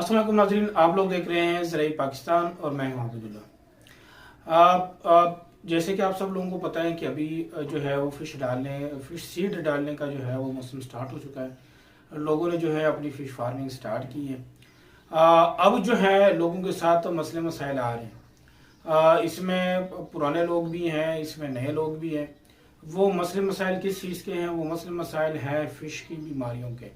अस्सलाम वालेकुम नाज़रीन, आप लोग देख रहे हैं ज़राई पाकिस्तान और मैं हूं अब्दुल्ला। जैसे कि आप सब लोगों को पता है कि अभी जो है वो फिश सीड डालने का जो है वो मौसम स्टार्ट हो चुका है। लोगों ने जो है अपनी फ़िश फार्मिंग स्टार्ट की है। अब जो है लोगों के साथ मसले मसाइल आ रहे हैं। इसमें पुराने लोग भी हैं, इसमें नए लोग भी हैं। वो मसले मसाइल किस चीज़ के हैं? वो मसले मसाइल हैं फ़िश की बीमारियों के।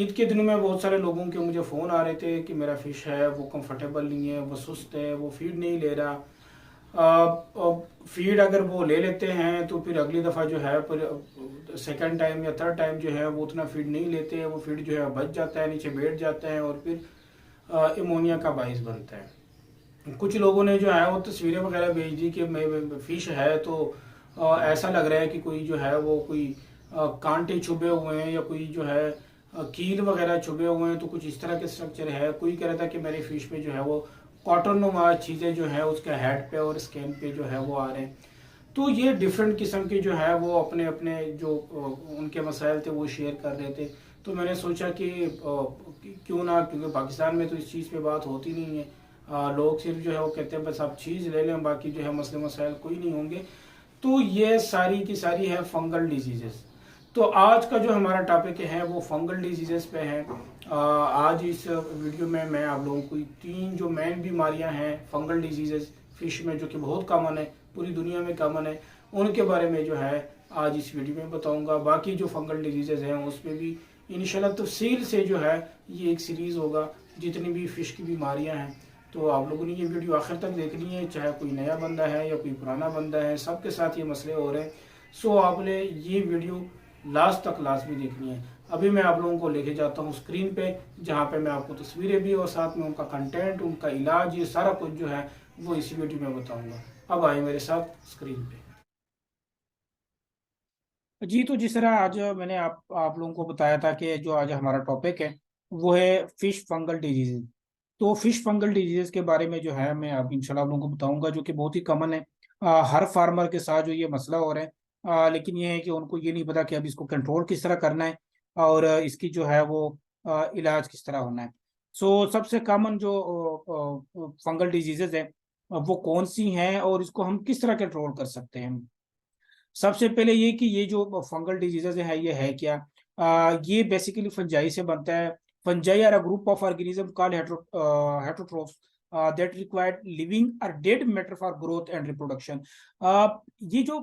ईद के दिनों में बहुत सारे लोगों के मुझे फ़ोन आ रहे थे कि मेरा फ़िश है वो कंफर्टेबल नहीं है, वो सुस्त है, वो फीड नहीं ले रहा। फीड अगर वो ले लेते हैं तो फिर अगली दफ़ा जो है पर सेकंड टाइम या थर्ड टाइम जो है वो उतना फीड नहीं लेते हैं। वो फीड जो है बच जाता है, नीचे बैठ जाता है और फिर एमोनिया का बाइस बनता है। कुछ लोगों ने जो है वो तस्वीरें वगैरह भेज दी कि मैं फ़िश है तो ऐसा लग रहा है कि कोई जो है वो कोई कांटे छुपे हुए हैं या कोई जो है कील वगैरह छुपे हुए हैं, तो कुछ इस तरह के स्ट्रक्चर है। कोई कह रहा था कि मेरी फिश पे जो है वो कॉटन नुमा चीज़ें जो है उसके हेड पे और स्किन पे जो है वो आ रहे हैं। तो ये डिफरेंट किस्म के जो है वो अपने अपने जो उनके मसाइल थे वो शेयर कर रहे थे। तो मैंने सोचा कि क्यों ना, क्योंकि पाकिस्तान में तो इस चीज़ पे बात होती नहीं है। लोग सिर्फ जो है वो कहते हैं बस आप चीज़ ले लें, बाकी जो है मसले मसाइल कोई नहीं होंगे। तो ये सारी की सारी है फंगल डिजीजेस। तो आज का जो हमारा टॉपिक है वो फंगल डिजीजेस पे है। आज इस वीडियो में मैं आप लोगों को तीन जो मेन बीमारियां हैं फंगल डिजीजेस फिश में, जो कि बहुत कॉमन है, पूरी दुनिया में कॉमन है, उनके बारे में जो है आज इस वीडियो में बताऊंगा। बाकी जो फंगल डिजीजेस हैं उस पर भी इंशाल्लाह तफसील से जो है ये एक सीरीज़ होगा, जितनी भी फिश की बीमारियां हैं। तो आप लोगों ने ये वीडियो आखिर तक देखनी है, चाहे कोई नया बंदा है या कोई पुराना बंदा है, सबके साथ ये मसले हो रहे हैं। सो आपने ये वीडियो लास्ट तक लाजमी देखनी है। अभी मैं आप लोगों को लेके जाता हूँ स्क्रीन पे, जहाँ पे मैं आपको तस्वीरें भी और साथ में उनका कंटेंट, उनका इलाज, ये सारा कुछ जो है वो इसी वीडियो में बताऊंगा। अब आए मेरे साथ स्क्रीन पे। जी, तो जिस तरह आज मैंने आप लोगों को बताया था कि जो आज हमारा टॉपिक है वो है फिश फंगल डिजीज। तो फिश फंगल डिजीज के बारे में जो है मैं अब इंशाल्लाह आप लोगों को बताऊंगा, जो कि बहुत ही कॉमन है। हर फार्मर के साथ जो ये मसला हो रहा है। लेकिन ये है कि उनको ये नहीं पता कि अब इसको कंट्रोल किस तरह करना है और इसकी जो है वो इलाज किस तरह होना है। सो सबसे कॉमन जो फंगल डिजीजेज है वो कौन सी हैं और इसको हम किस तरह कंट्रोल कर सकते हैं। सबसे पहले ये कि ये जो फंगल डिजीजेज है ये है क्या। ये बेसिकली फंजाई से बनता है। Fungi are a group of organism called heterotrophs that required living और dead matter for growth and reproduction. ये जो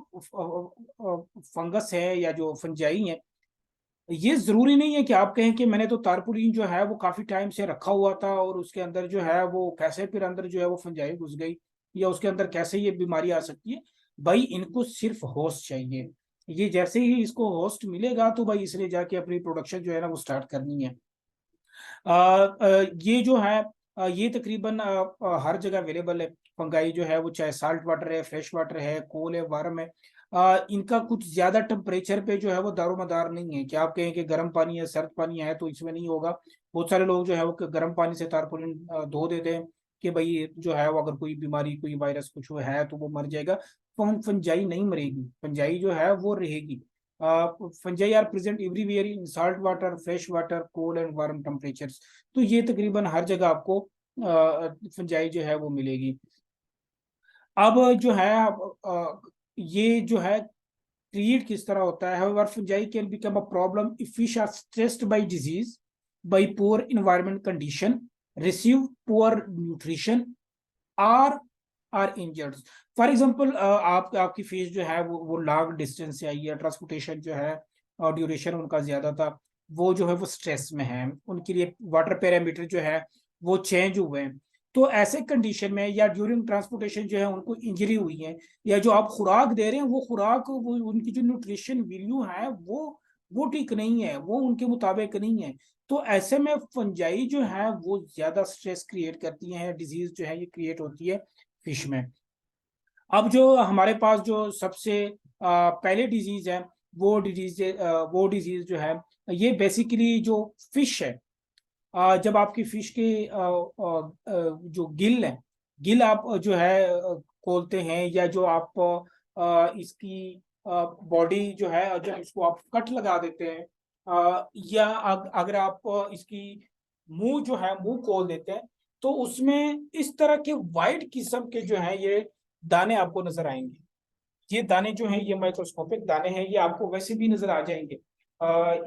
फंगस है या जो फंजाई है, ये जरूरी नहीं है कि आप कहें कि मैंने तो तारपुलिन जो है वो काफी टाइम से रखा हुआ था और उसके अंदर जो है वो कैसे फिर अंदर जो है वो फंजाई घुस गई या उसके अंदर कैसे ये बीमारी आ सकती है। भाई इनको सिर्फ होस्ट चाहिए। ये जैसे ही इसको होस्ट मिलेगा तो भाई इसने जाके अपनी प्रोडक्शन जो है ना वो स्टार्ट करनी है। ये जो है ये तकरीबन हर जगह अवेलेबल है। फंगाई जो है वो चाहे साल्ट वाटर है, फ्रेश वाटर है, कोल है, वार्म है। इनका कुछ ज्यादा टेम्परेचर पे जो है वो दारोमदार नहीं है कि आप कहें कि गर्म पानी है, सर्द पानी है, तो इसमें नहीं होगा। बहुत सारे लोग जो है वो गर्म पानी से तारपुलिन धो देते हैं कि भाई जो है वो अगर कोई बीमारी, कोई वायरस कुछ है तो वो मर जाएगा। फंजाई नहीं मरेगी, फंजाई जो है वो रहेगी। Fungi are present everywhere in salt water, fresh water, cold and warm temperatures. तो ये तकरीबन हर जगह आपको फंजाई जो है वो मिलेगी। अब जो है ये जो है क्रिएट किस तरह होता है। however fungi can become a problem if fish are stressed by disease, by poor environment condition, receive poor nutrition or are injured। For example आपकी फिश जो है वो लॉन्ग डिस्टेंस से आई है, ट्रांसपोर्टेशन जो है और ड्यूरेशन उनका ज्यादा था, वो जो है वो स्ट्रेस में है, उनके लिए वाटर पैरामीटर जो है वो चेंज हुए हैं। तो ऐसे कंडीशन में या ड्यूरिंग ट्रांसपोर्टेशन जो है उनको इंजरी हुई है, या जो आप खुराक दे रहे हैं वो खुराक, वो उनकी जो न्यूट्रिशन वैल्यू है वो ठीक नहीं है, वो उनके मुताबिक नहीं है। तो ऐसे में फंजाई जो है वो ज्यादा स्ट्रेस क्रिएट करती हैं, डिजीज जो है ये क्रिएट होती है फिश में। अब जो हमारे पास जो सबसे पहले डिजीज है वो डिजीज जो है ये बेसिकली जो फिश है, जब आपकी फिश के जो गिल है, गिल आप जो है खोलते हैं, या जो आप इसकी बॉडी जो है जब इसको आप कट लगा देते हैं, या अगर आप इसकी मुंह जो है मुंह खोल देते हैं, तो उसमें इस तरह के वाइट किस्म के जो है ये दाने आपको नजर आएंगे। ये दाने जो हैं ये माइक्रोस्कोपिक दाने हैं, ये आपको वैसे भी नजर आ जाएंगे।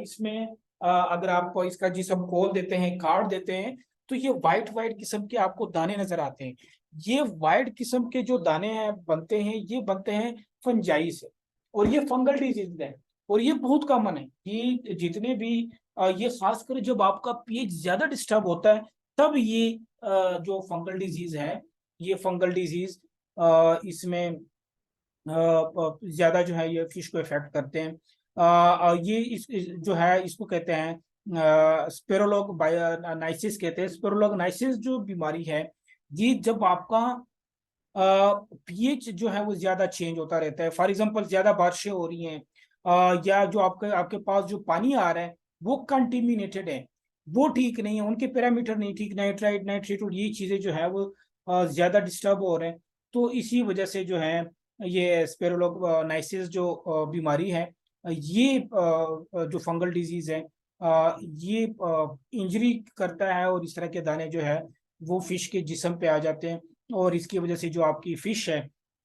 इसमें अगर आप इसका जिस्म खोल देते हैं, काट देते हैं, तो ये वाइट वाइट किस्म के आपको दाने नजर आते हैं। ये वाइट किस्म के जो दाने हैं बनते हैं, ये बनते हैं फंजाई से, और ये फंगल डिजीज है। और ये बहुत कॉमन है कि जितने भी ये खासकर जब आपका पीएच ज्यादा डिस्टर्ब होता है, तब ये जो फंगल डिजीज है, ये फंगल डिजीज इसमें ज्यादा जो है ये फिश को इफेक्ट करते हैं। ये जो है इसको कहते हैं स्पेरोलोगनाइसिस कहते हैं। स्पेरोलोगनाइसिस जो बीमारी है, ये जब आपका पीएच जो है वो ज्यादा चेंज होता रहता है, फॉर एग्जांपल ज्यादा बारिशें हो रही हैं, या जो आपके आपके पास जो पानी आ रहा है वो कंटिमिनेटेड है, वो ठीक नहीं है, उनके पैरामीटर नहीं ठीक, नाइट्राइट नाइट्रेट और ये चीजें जो है वो ज्यादा डिस्टर्ब हो रहे हैं। तो इसी वजह से जो है ये स्पेरोलोगनाइसिस जो बीमारी है, ये जो फंगल डिजीज है, ये इंजरी करता है, और इस तरह के दाने जो है वो फिश के जिस्म पे आ जाते हैं। और इसकी वजह से जो आपकी फिश है,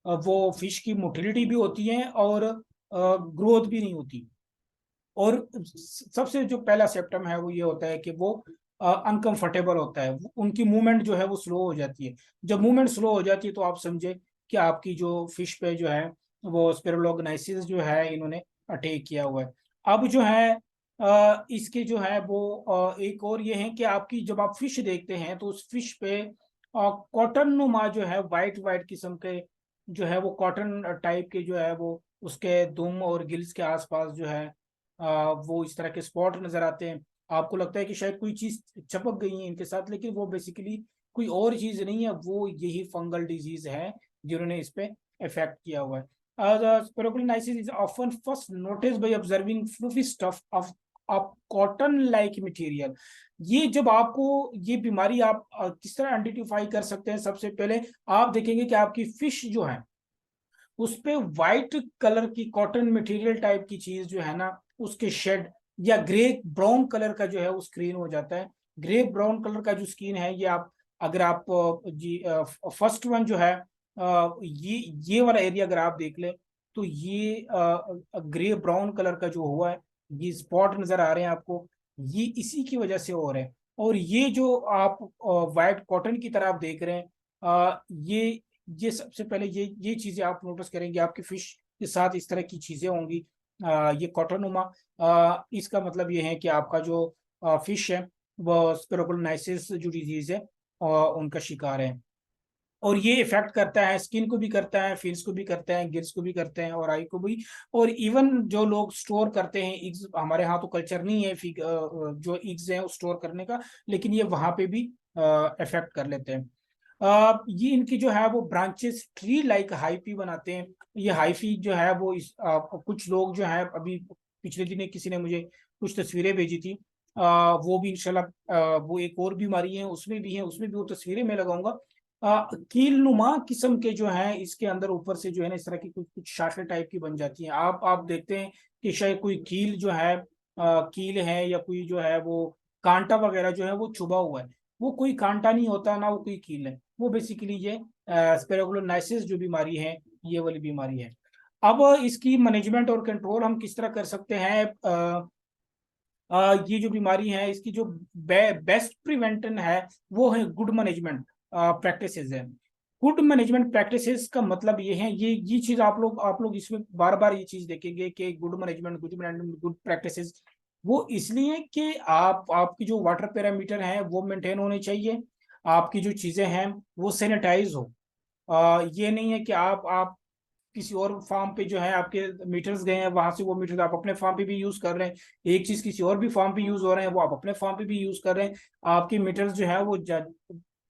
वो फिश की मोटिलिटी भी होती है और ग्रोथ भी नहीं होती। और सबसे जो पहला सिम्टम है वो ये होता है कि वो अनकंफर्टेबल होता है, उनकी मूवमेंट जो है वो स्लो हो जाती है। जब मूवमेंट स्लो हो जाती है तो आप समझे कि आपकी जो फिश पे जो है वो स्पेरोलोगनाइसिस जो है इन्होंने अटैक किया हुआ है। अब जो है इसके जो है वो एक और ये है कि आपकी जब आप फिश देखते हैं तो उस फिश पे कॉटन नुमा जो है वाइट वाइट किस्म के जो है वो कॉटन टाइप के जो है वो उसके दुम और गिल्स के आसपास जो है वो इस तरह के स्पॉट नजर आते हैं। आपको लगता है कि शायद कोई चीज चपक गई है इनके साथ, लेकिन वो बेसिकली कोई और चीज नहीं है, वो यही फंगल डिजीज है जिन्होंने इस पे इफेक्ट किया हुआ है। Sperocholitis is often first noticed by observing fluffy stuff of cotton like material। ये जब आपको ये बीमारी आप किस तरह आइडेंटिफाई कर सकते हैं, सबसे पहले आप देखेंगे कि आपकी फिश जो है उस पे व्हाइट कलर की कॉटन मटेरियल टाइप की चीज जो है ना, उसके शेड या ग्रे ब्राउन कलर का जो है वो स्क्रीन हो जाता है। ग्रे ब्राउन कलर का जो स्किन है ये आप अगर आप जी फर्स्ट वन जो है ये वाला एरिया अगर आप देख ले, तो ये ग्रे ब्राउन कलर का जो हुआ है, ये स्पॉट नजर आ रहे हैं आपको, ये इसी की वजह से हो रहे हैं। और ये जो आप व्हाइट कॉटन की तरह आप देख रहे हैं, ये सबसे पहले ये चीजें आप नोटिस करेंगे आपकी फिश के साथ इस तरह की चीजें होंगी। ये कॉटोनुमा, इसका मतलब ये है कि आपका जो फिश है वो स्पेरोकोलाइसिस जो डिजीज है उनका शिकार है। और ये इफेक्ट करता है, स्किन को भी करता है, फिन्स को भी करता है, गिल्स को भी करते हैं, और आई को भी। और इवन जो लोग स्टोर करते हैं इग्स, हमारे यहाँ तो कल्चर नहीं है जो इग्स हैं स्टोर करने का, लेकिन ये वहां पे भी इफेक्ट कर लेते हैं। ये इनकी जो है वो ब्रांचेस ट्री लाइक हाइफी बनाते हैं। ये हाइफी जो है वो कुछ लोग जो है अभी पिछले दिने किसी ने मुझे कुछ तस्वीरें भेजी थी, वो भी इंशाल्लाह वो एक और बीमारी है उसमें भी है, उसमें भी वो तस्वीरें मैं लगाऊंगा। कील नुमा किस्म के जो है इसके अंदर ऊपर से जो है ना इस तरह की कुछ कुछ शाखे टाइप की बन जाती हैं। आप देखते हैं कि शायद कोई कील जो है कील है या कोई जो है वो कांटा वगैरह जो है वो छुपा हुआ है, वो कोई कांटा नहीं होता ना वो कोई कील है, वो बेसिकली ये स्पेरोगलोनाइसिस जो बीमारी है ये वाली बीमारी है। अब इसकी मैनेजमेंट और कंट्रोल हम किस तरह कर सकते हैं? ये जो बीमारी है इसकी जो बेस्ट प्रिवेंशन है वो है गुड मैनेजमेंट प्रैक्टिसेस है। गुड मैनेजमेंट प्रैक्टिसेस का मतलब ये है, ये चीज आप लोग इसमें बार बार ये चीज देखेंगे कि गुड मैनेजमेंट गुड प्रैक्टिसेस, वो इसलिए कि आपकी जो वाटर पैरामीटर है वो मेंटेन होने चाहिए, आपकी जो चीजें हैं वो सैनिटाइज हो। ये नहीं है कि आप किसी और फार्म पे जो है आपके मीटर्स गए हैं, वहां से वो मीटर्स आप अपने फार्म पे भी यूज कर रहे हैं, एक चीज किसी और भी फार्म पे यूज हो रहे हैं वो आप अपने फार्म पे भी यूज कर रहे हैं, आपके मीटर्स जो है वो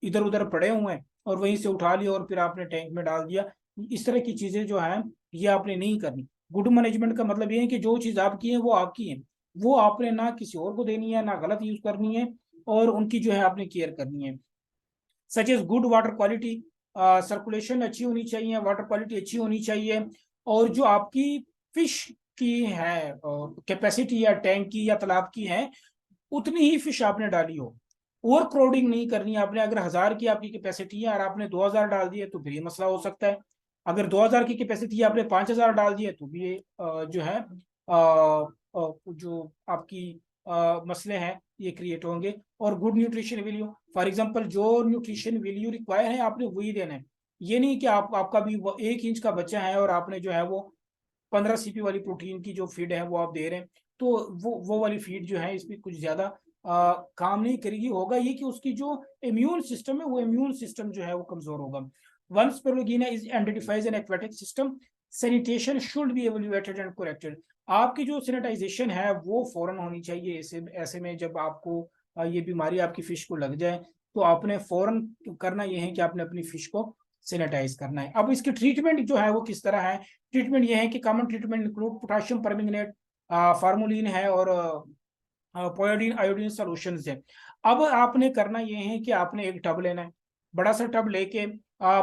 इधर उधर पड़े हुए हैं और वहीं से उठा लिया और फिर आपने टैंक में डाल दिया। इस तरह की चीजें जो है ये आपने नहीं करनी। गुड मैनेजमेंट का मतलब ये है कि जो चीज आपकी है वो आपकी है, वो आपने ना किसी और को देनी है ना गलत यूज करनी है, और उनकी जो है आपने केयर करनी है। Such as good water quality, circulation अच्छी होनी चाहिए, वाटर क्वालिटी अच्छी होनी चाहिए, और जो आपकी फिश की है कैपेसिटी या टैंक की या तालाब की है उतनी ही फिश आपने डाली हो। ओवर क्राउडिंग नहीं करनी है आपने। अगर 1000 की आपकी कैपेसिटी है और आपने 2000 डाल दिए तो फिर ये मसला हो सकता है। अगर 2000 की कैपेसिटी है आपने 5000 डाल दिए तो भी ये जो है जो आपकी मसले हैं ये क्रिएट होंगे। और good nutrition value, for example जो न्यूट्रिशन वैल्यू रिक्वायर है आपने वही देना है। ये नहीं कि आपका भी वो 1 इंच का बच्चा है और आपने जो है वो 15 CP वाली प्रोटीन की जो फीड है वो आप दे रहे हैं, तो वो वाली फीड जो है इसमें कुछ ज्यादा काम नहीं करेगी। होगा ये कि उसकी जो इम्यून सिस्टम है वो इम्यून सिस्टम जो है वो कमजोर होगा। Once spirulina is identifies an aquatic system, sanitation should be evaluated and corrected. आपकी जो सैनिटाइजेशन है वो फौरन होनी चाहिए। ऐसे ऐसे में जब आपको ये बीमारी आपकी फिश को लग जाए तो आपने फौरन करना ये है कि आपने अपनी फिश को सैनिटाइज करना है। अब इसकी ट्रीटमेंट जो है वो किस तरह है? ट्रीटमेंट ये है कि common treatment include potassium permanganate, formalin है और पोयोडीन आयोडीन सॉल्यूशंस है। अब आपने करना ये है कि आपने एक टब लेना है, बड़ा सा टब लेके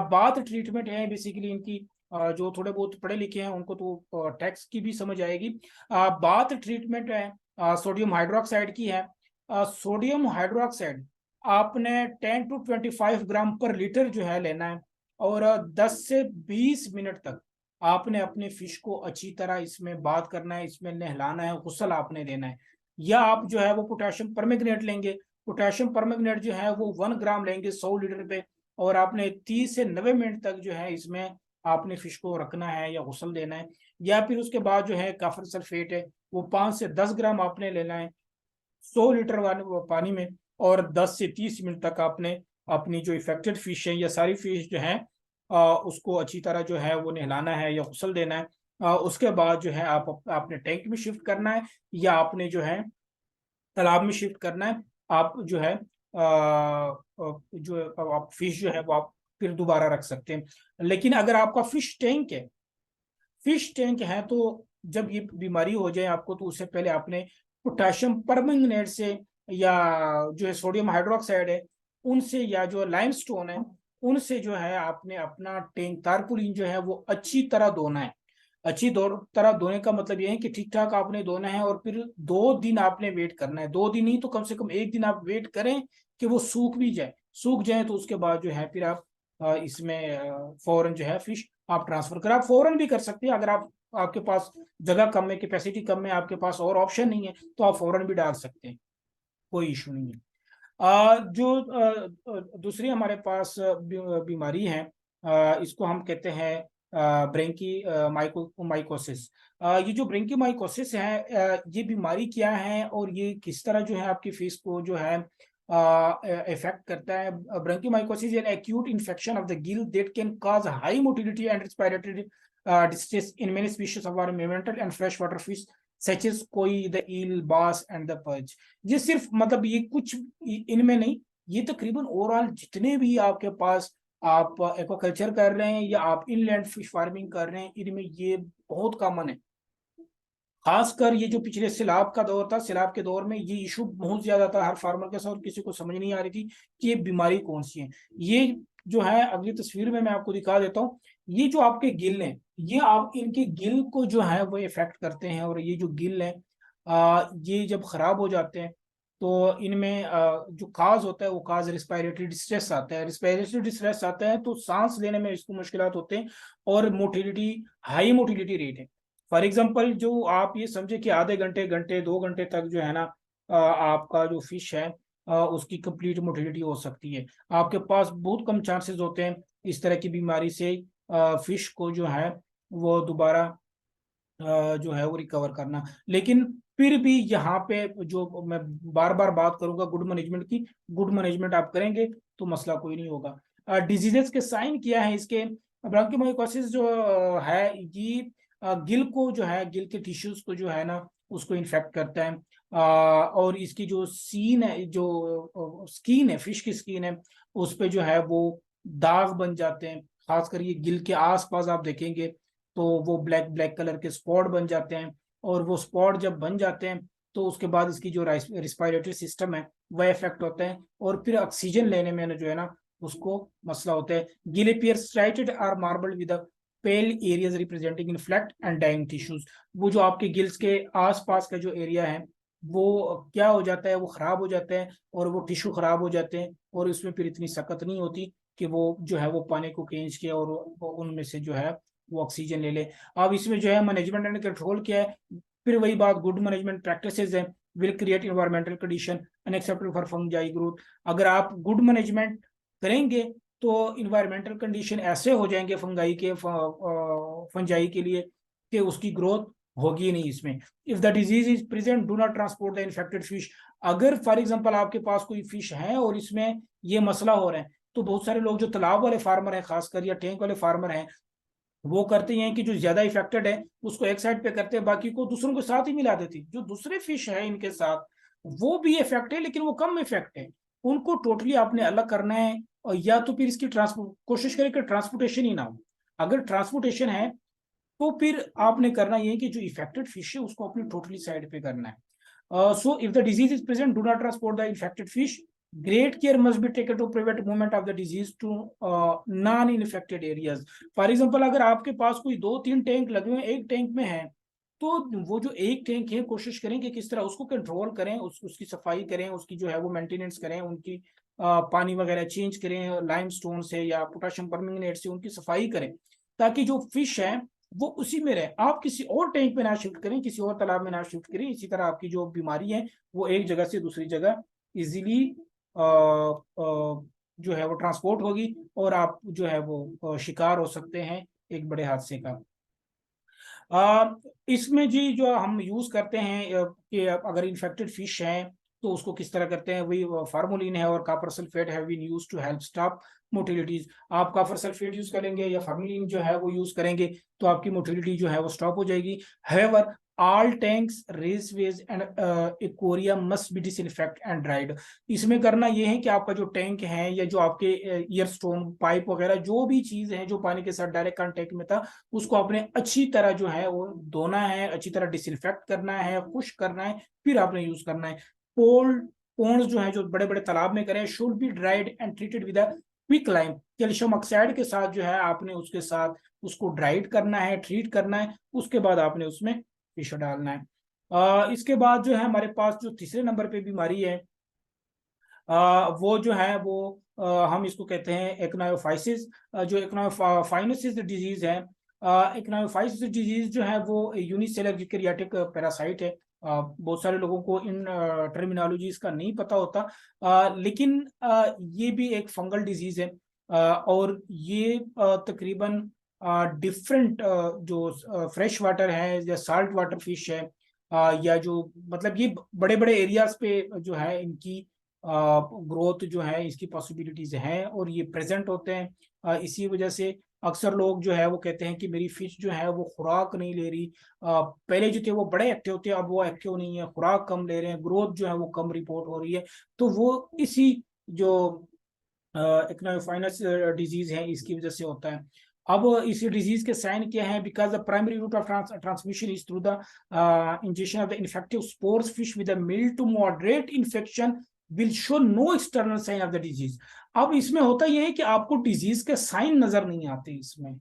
बाथ ट्रीटमेंट है बेसिकली इनकी। जो थोड़े बहुत पढ़े लिखे हैं उनको तो टैक्स की भी समझ आएगी। बाथ ट्रीटमेंट है सोडियम हाइड्रोक्साइड की है। सोडियम हाइड्रोक्साइड आपने 10 to 25 ग्राम पर लीटर जो है लेना है, और 10 से 20 मिनट तक आपने अपने फिश को अच्छी तरह इसमें बात करना है, इसमें नहलाना है, गुस्ल आपने देना है। या आप जो है वो पोटेशियम परमैंगनेट लेंगे। पोटेशियम परमैंगनेट जो है वो 1 ग्राम लेंगे 100 लीटर पे, और आपने 30 से 90 मिनट तक जो है इसमें आपने फिश को रखना है या गुस्ल देना है। या फिर उसके बाद जो है काफर सल्फेट है वो 5 से 10 ग्राम आपने लेना है 100 लीटर पानी में, और 10 से 30 मिनट तक आपने अपनी जो इफेक्टेड फिश है या सारी फिश जो है उसको अच्छी तरह जो है वो नहलाना है या गुस्ल देना है। उसके बाद जो है आपने टैंक में शिफ्ट करना है या आपने जो है तालाब में शिफ्ट करना है। आप जो है जो आप फिश जो है वो आप फिर दोबारा रख सकते हैं। लेकिन अगर आपका फिश टैंक है तो जब ये बीमारी हो जाए आपको तो उससे पहले आपने पोटेशियम परमैंगनेट से या जो है सोडियम हाइड्रोक्साइड है उनसे, या जो लाइमस्टोन है उनसे जो है आपने अपना टैंक तारपुलिन जो है वो अच्छी तरह धोना है। तरह धोने का मतलब ये है कि ठीक ठाक आपने धोना है, और फिर 2 दिन आपने वेट करना है। 2 दिन नहीं तो कम से कम 1 दिन आप वेट करें कि वो सूख जाए तो उसके बाद जो है फिर आप इसमें फौरन जो है फिश आप ट्रांसफर करें। आप फौरन भी कर सकते हैं अगर आपके पास जगह कम है, कैपेसिटी कम है, आपके पास और ऑप्शन नहीं है तो आप फौरन भी डाल सकते हैं, कोई इशू नहीं है। जो दूसरी हमारे पास बीमारी है इसको हम कहते हैं ब्रेंकी माइकोसिस। ये जो ब्रेंकी माइकोसिस है ये बीमारी क्या है और ये किस तरह जो है आपकी फेस को जो है इफेक्ट करता है? Branchiomycosis an acute infection of the gill that can cause high motility and respiratory distress in many species of ornamental and freshwater fish such as koi, the eel, bass and the perch। ये सिर्फ मतलब ये कुछ इनमें नहीं, ये तकरीबन overall जितने भी आपके पास आप एक्वाकल्चर कर रहे हैं या आप इनलैंड फिश फार्मिंग कर रहे हैं इनमें ये बहुत कॉमन है। खासकर ये जो पिछले सैलाब का दौर था, सैलाब के दौर में ये इशू बहुत ज्यादा था हर फार्मर के साथ, और किसी को समझ नहीं आ रही थी कि ये बीमारी कौन सी है। ये जो है अगली तस्वीर में मैं आपको दिखा देता हूँ। ये जो आपके गिल हैं ये आप इनके गिल को जो है वो इफेक्ट करते हैं, और ये जो गिल है ये जब खराब हो जाते हैं तो इनमें जो काज होता है वो काज रिस्पायरेटरी डिस्ट्रेस आता है। रिस्पायरेटरी डिस्ट्रेस आता है तो सांस लेने में इसको मुश्किलात होते हैं, और मोटिलिटी हाई मोटिलिटी रेट है। फॉर एग्जाम्पल जो आप ये समझे कि आधे घंटे घंटे 2 घंटे तक जो है ना आपका जो फिश है उसकी कंप्लीट मोटिलिटी हो सकती है। आपके पास बहुत कम चांसेस होते हैं इस तरह की बीमारी से फिश को जो है वो दोबारा जो है वो रिकवर करना। लेकिन फिर भी यहाँ पे जो मैं बार बार बात करूंगा गुड मैनेजमेंट की, गुड मैनेजमेंट आप करेंगे तो मसला कोई नहीं होगा। डिजीजेस के साइन क्या है इसके? ब्रोंकियोमाइकोसिस जो है ये गिल को जो है गिल के टिश्यूज को जो है ना उसको इन्फेक्ट करता है। और इसकी जो सीन है जो स्किन है फिश की स्किन है उस पे जो है वो दाग बन जाते हैं। खासकर ये गिल के आसपास आप देखेंगे तो वो ब्लैक ब्लैक कलर के स्पॉट बन जाते हैं, और वो स्पॉट जब बन जाते हैं तो उसके बाद इसकी जो रिस्पायरेटरी सिस्टम है वह इफेक्ट होता है, और फिर ऑक्सीजन लेने में जो है ना उसको मसला होता है। Gill appear striated or marbled with pale areas representing in flat and dying tissues. वो जो आपके गिल्स के आसपास का जो एरिया है वो क्या हो जाता है, वो खराब हो जाते हैं और वो टिश्यू खराब हो जाते हैं, और उसमें फिर इतनी सकत नहीं होती कि वो जो है वो पानी को खींच के और उनमें से जो है वो ऑक्सीजन ले ले। अब इसमें जो है मैनेजमेंट एंड कंट्रोल क्या है, फिर वही बात, गुड मैनेजमेंट प्रैक्टिसेस है, will create environmental condition unacceptable for fungi growth. अगर आप गुड मैनेजमेंट करेंगे तो इन्वायरमेंटल कंडीशन ऐसे हो जाएंगे फंजाई के लिए कि उसकी ग्रोथ होगी नहीं इसमें। If the disease is present do not transport the infected fish. अगर फॉर एग्जांपल आपके पास कोई फिश है और इसमें ये मसला हो रहा है, तो बहुत सारे लोग जो तालाब वाले फार्मर हैं खासकर, या टैंक वाले फार्मर हैं, वो करते हैं कि जो ज्यादा इफेक्टेड है उसको एक साइड पे करते हैं, बाकी को दूसरों के साथ ही मिला देती, जो दूसरे फिश है इनके साथ वो भी इफेक्ट है लेकिन वो कम इफेक्ट है, उनको टोटली आपने अलग करना है। और या तो फिर इसकी ट्रांसपोर्ट कोशिश करें कि ट्रांसपोर्टेशन ही ना हो। अगर ट्रांसपोर्टेशन है तो फिर आपने करना ये है कि जो इफेक्टेड फिश है उसको अपनी टोटली साइड पे करना है। So if the disease is present, do not transport the infected fish. Great care must be taken to prevent movement of the disease to non-infected areas. For example, अगर आपके पास कोई 2-3 tank लगे हुए एक tank में है, तो वो जो एक टैंक है कोशिश करें कि किस तरह उसको कंट्रोल करें, उसकी सफाई करें, उसकी जो है वो मेंटेनेंस करें, उनकी पानी वगैरह चेंज करें, लाइम स्टोन से या पोटाशियम परमंगनेट से उनकी सफाई करें, ताकि जो फिश है वो उसी में रहे। आप किसी और टैंक में ना शिफ्ट करें, किसी और तालाब में ना शिफ्ट करें, इसी तरह आपकी जो बीमारी है वो एक जगह से दूसरी जगह इजीली जो है वो ट्रांसपोर्ट होगी, और आप जो है वो शिकार हो सकते हैं एक बड़े हादसे का। इसमें जी जो हम यूज करते हैं कि अगर इन्फेक्टेड फिश है तो उसको किस तरह करते हैं, वही फार्मोलिन है और copper sulphate have been used to help stop motilities. आप कॉपर सल्फेट यूज करेंगे या फार्मोलिन जो है वो यूज करेंगे तो आपकी मोटिलिटी जो है वो स्टॉप हो जाएगी। However all tanks raceways and aquarium must be disinfect and dried. इसमें करना ये है कि आपका जो टैंक है या जो आपके ईयर स्टोन पाइप वगैरह जो भी चीज है जो पानी के साथ डायरेक्ट कांटेक्ट में था, उसको आपने अच्छी तरह जो है वो धोना है, अच्छी तरह डिसइंफेक्ट करना है, खुश्क करना है, फिर आपने यूज करना है। पोल्ड पोन्स जो है जो बड़े बड़े तालाब में करें, should be dried and treated with quick lime. Calcium oxide के साथ जो है आपने उसके साथ उसको ड्राइड करना है, ट्रीट करना है, उसके बाद आपने उसमें फिश डालना है। इसके बाद जो है हमारे पास जो तीसरे नंबर पे बीमारी है, वो जो है वो हम इसको कहते हैं एक्नायोफाइसिस। जो एक्नायोफाइनोसिस डिजीज है, एक्नायोफाइसिस डिजीज जो है वो यूनिसेलर यूकेरियोटिक पैरासाइट है। बहुत सारे लोगों को इन टर्मिनोलॉजीज का नहीं पता होता, लेकिन ये भी एक फंगल डिजीज है। और ये तकरीबन डिफरेंट जो फ्रेश वाटर है या साल्ट वाटर फिश है, या जो मतलब ये बड़े बड़े एरियाज पे जो है इनकी ग्रोथ जो है इसकी पॉसिबिलिटीज हैं और ये प्रेजेंट होते हैं। इसी वजह से अक्सर लोग जो है वो कहते हैं कि मेरी फिश जो है वो खुराक नहीं ले रही। पहले जो थे वो बड़े एक्टिव थे, अब वो एक्टिव नहीं है, खुराक कम ले रहे हैं, ग्रोथ जो है वो कम रिपोर्ट हो रही है। तो वो इसी जो इक्नोफाइनस डिजीज है इसकी वजह से होता है। अब इसी डिजीज के साइन क्या है, because the primary route of transmission is through the injection of the infective spores, fish with a mild to moderate infection will show no external sign of the disease. अब इसमें होता यह है कि आपको डिजीज के साइन नजर नहीं आते इसमें।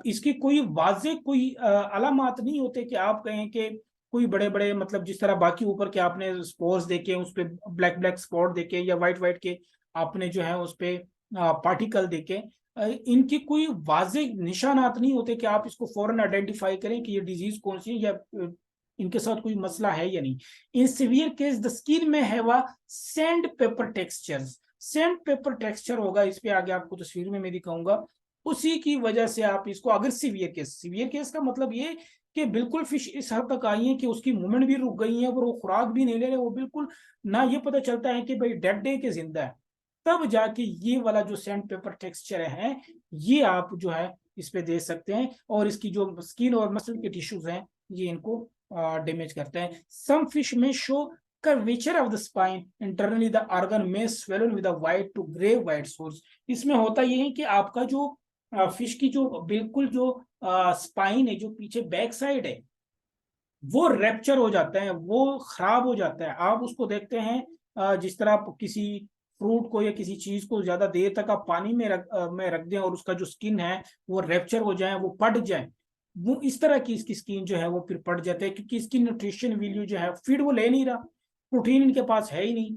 इसकी कोई वाजे कोई अलामत नहीं होते कि आप कहें कि कोई बड़े बड़े मतलब जिस तरह बाकी ऊपर के आपने स्पोर्स देखे उस पर ब्लैक ब्लैक स्पॉट देखे या वाइट वाइट के आपने जो है उस पे पार्टिकल देखे, इनकी कोई वाजे निशानात नहीं होते कि आप इसको फौरन आइडेंटिफाई करें कि ये डिजीज कौन सी है या इनके साथ कोई मसला है या नहीं। इन सिवियर केस द स्किन में है वह sand paper texture, sand paper texture होगा इस पे, आगे आपको तस्वीर में मैं दिखाऊंगा। उसी की वजह से आप इसको, अगर सीवियर केस का मतलब ये कि बिल्कुल फिश इस हद तक आई है कि उसकी मूवमेंट भी रुक गई है और वो खुराक भी नहीं ले रहे, वो बिल्कुल ना ये पता चलता है कि भाई डेड डे के जिंदा है, तब जाके ये वाला जो सैंड पेपर टेक्सचर है ये आप जो है इस पे दे सकते हैं, और इसकी जो स्किन और मसल के टिश्यूज हैं ये इनको डैमेज करते हैं। सम फिश में show curvature of the spine internally, the organ may swollen with a white to gray white source। इसमें होता ये है कि आपका जो फिश की जो बिल्कुल जो स्पाइन है जो पीछे बैक साइड है वो रैप्चर हो जाता है, वो खराब हो जाता है। आप उसको देखते हैं जिस तरह आप किसी फ्रूट को या किसी चीज को ज्यादा देर तक आप पानी में रख दें और उसका जो स्किन है वो रैप्चर हो जाए, वो पट जाए, वो इस तरह की इसकी स्किन जो है वो फिर पड़ जाता है, क्योंकि इसकी न्यूट्रिशन वैल्यू जो है, फीड वो ले नहीं रहा, प्रोटीन इनके पास है ही नहीं,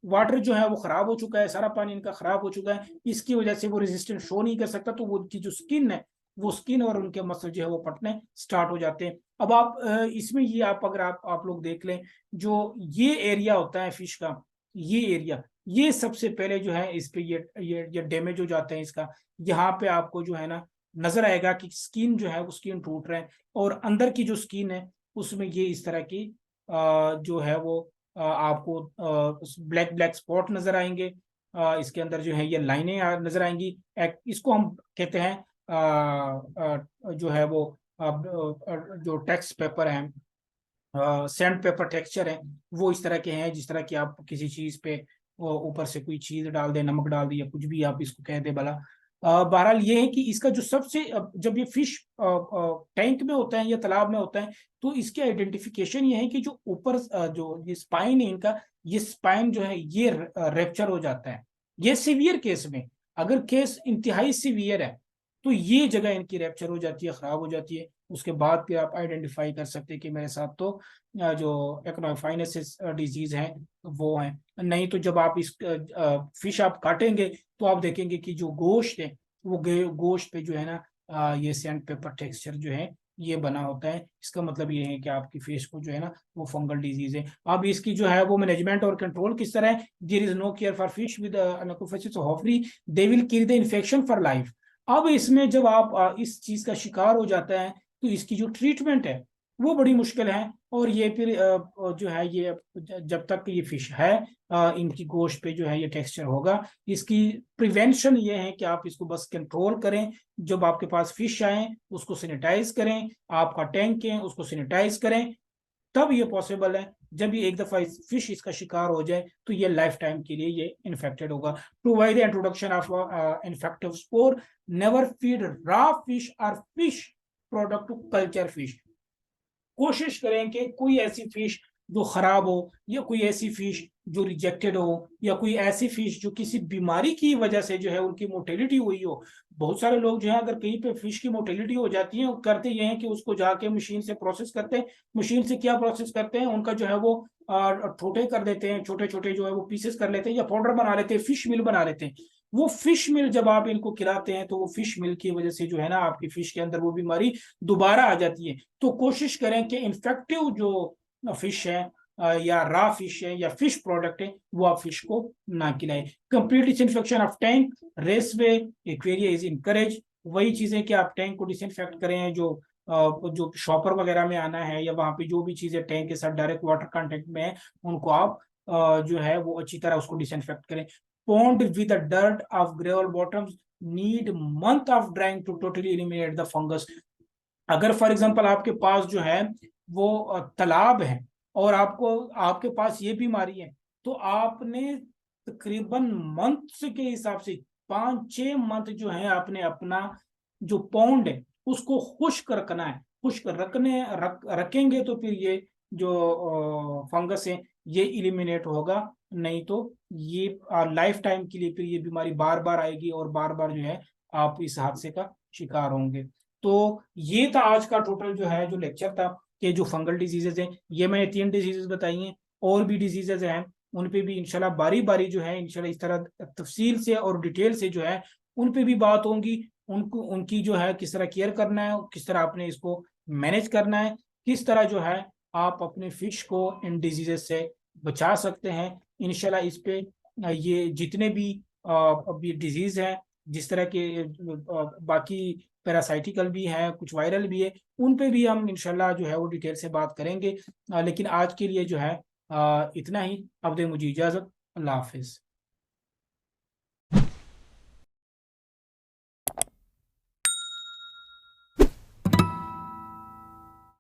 वाटर जो है वो खराब हो चुका है, सारा पानी इनका खराब हो चुका है, इसकी वजह से वो रेजिस्टेंस शो नहीं कर सकता, तो वो उनकी जो स्किन है, वो स्किन और उनके मसल जो है वो पटने स्टार्ट हो जाते हैं। अब आप इसमें ये आप अगर आप लोग देख लें, जो ये एरिया होता है फिश का, ये एरिया, ये सबसे पहले जो है इस पे ये डैमेज हो जाते हैं इसका। यहाँ पे आपको जो है ना नजर आएगा कि स्किन जो है वो स्किन टूट रहा है, और अंदर की जो स्किन है उसमें ये इस तरह की जो है वो आपको ब्लैक ब्लैक स्पॉट नजर आएंगे। इसके अंदर जो है ये लाइनें नजर आएंगी। इसको हम कहते हैं जो है वो जो टेक्स्ट पेपर है, सैंड पेपर टेक्सचर है, वो इस तरह के हैं, जिस तरह की आप किसी चीज पे ऊपर से कोई चीज डाल दे, नमक डाल दे या कुछ भी आप इसको कह दे भला। बहरहाल ये है कि इसका जो सबसे जब ये फिश टैंक में होता है या तालाब में होता है, तो इसकी आइडेंटिफिकेशन ये है कि जो ऊपर जो ये स्पाइन है इनका, ये स्पाइन जो है ये रेप्चर हो जाता है। ये सीवियर केस में, अगर केस इंतहाई सीवियर है, तो ये जगह इनकी रेप्चर हो जाती है, खराब हो जाती है। उसके बाद फिर आप आइडेंटिफाई कर सकते हैं कि मेरे साथ तो जो एक्नोफाइनेसिस डिजीज है वो है। नहीं तो जब आप इस फिश आप काटेंगे, तो आप देखेंगे कि जो गोश्त है वो गोश्त पे जो है ना ये सैंड पेपर टेक्सचर जो है ये बना होता है। इसका मतलब ये है कि आपकी फिश को जो है ना वो फंगल डिजीज है। अब इसकी जो है वो मैनेजमेंट और कंट्रोल किस तरह है? There is no care for fish with अनोफाइसिस हॉफरी, they will kill the infection for life. अब इसमें जब आप इस चीज का शिकार हो जाता है, तो इसकी जो ट्रीटमेंट है वो बड़ी मुश्किल है। और ये फिर जो है ये जब तक ये फिश है, इनकी गोश्त पे जो है ये टेक्सचर होगा। इसकी प्रिवेंशन ये है कि आप इसको बस कंट्रोल करें। जब आपके पास फिश आए उसको सैनिटाइज करें, आपका टैंक है उसको सैनिटाइज करें, तब ये पॉसिबल है। जब ये एक दफा फिश इसका शिकार हो जाए, तो ये लाइफ टाइम के लिए ये इन्फेक्टेड होगा। To avoid the introduction of infective spore, never feed raw fish और fish product to culture fish. कोशिश करें कि कोई ऐसी फिश जो खराब हो, या कोई ऐसी फिश जो रिजेक्टेड हो, या कोई ऐसी फिश जो किसी बीमारी की वजह से जो है उनकी मोर्टेलिटी हुई हो। बहुत सारे लोग जो है अगर कहीं पे फिश की मोर्टेलिटी हो जाती है, करते ये हैं कि उसको जाके मशीन से प्रोसेस करते हैं। मशीन से क्या प्रोसेस करते हैं, उनका जो है वो छोटे कर देते हैं, छोटे छोटे जो है वो पीसेस कर लेते हैं या पाउडर बना लेते हैं, फिश मिल बना लेते हैं। वो फिश मिल जब आप इनको खिलाते हैं, तो वो फिश मिल की वजह से जो है ना आपकी फिश के अंदर वो बीमारी दोबारा आ जाती है। तो कोशिश करें कि इन्फेक्टिव जो फिश है या रा फिश है या फिश प्रोडक्ट है, वो आप फिश को ना खिलाएं। Complete disinfection of tank, raceway, aquaria is encourage. वही चीजें कि आप टैंक को डिसइंफेक्ट करें, जो शॉपर वगैरह में आना है, या वहां पे जो भी चीजें टैंक के साथ डायरेक्ट वाटर कांटेक्ट में है, उनको आप जो है वो अच्छी तरह उसको डिसइंफेक्ट करें। Pond with dirt of gravel bottoms need month of drying to totally eliminate the fungus. अगर फॉर एग्जांपल आपके पास जो है वो तालाब है, और आपको आपके पास ये बीमारी है, तो आपने तकरीबन मंथ्स के हिसाब से 5-6 मंथ जो है आपने अपना जो पौंड है उसको खुश्क रखना है। खुश्क रखेंगे तो फिर ये जो फंगस है ये इलिमिनेट होगा। नहीं तो ये लाइफ टाइम के लिए फिर ये बीमारी बार बार आएगी, और बार बार जो है आप इस हादसे का शिकार होंगे। तो ये था आज का टोटल जो है जो लेक्चर था, कि जो फंगल डिजीजेज हैं, ये मैंने 3 डिजीजेज बताई हैं। और भी डिजीजेज हैं, उन पे भी इंशाल्लाह बारी बारी जो है इंशाल्लाह इस तरह तफसील से और डिटेल से जो है उन पे भी बात होंगी। उनको उनकी जो है किस तरह केयर करना है, किस तरह आपने इसको मैनेज करना है, किस तरह जो है आप अपने फिश को इन डिजीजेज से बचा सकते हैं। इंशाल्लाह इस पे ये जितने भी अभी डिजीज है, जिस तरह के बाकी पैरासाइटिकल भी है, कुछ वायरल भी है, उन पे भी हम इंशाल्लाह जो है वो डिटेल से बात करेंगे। लेकिन आज के लिए जो है इतना ही। अब दे मुझे इजाज़त। अल्लाह हाफिज़।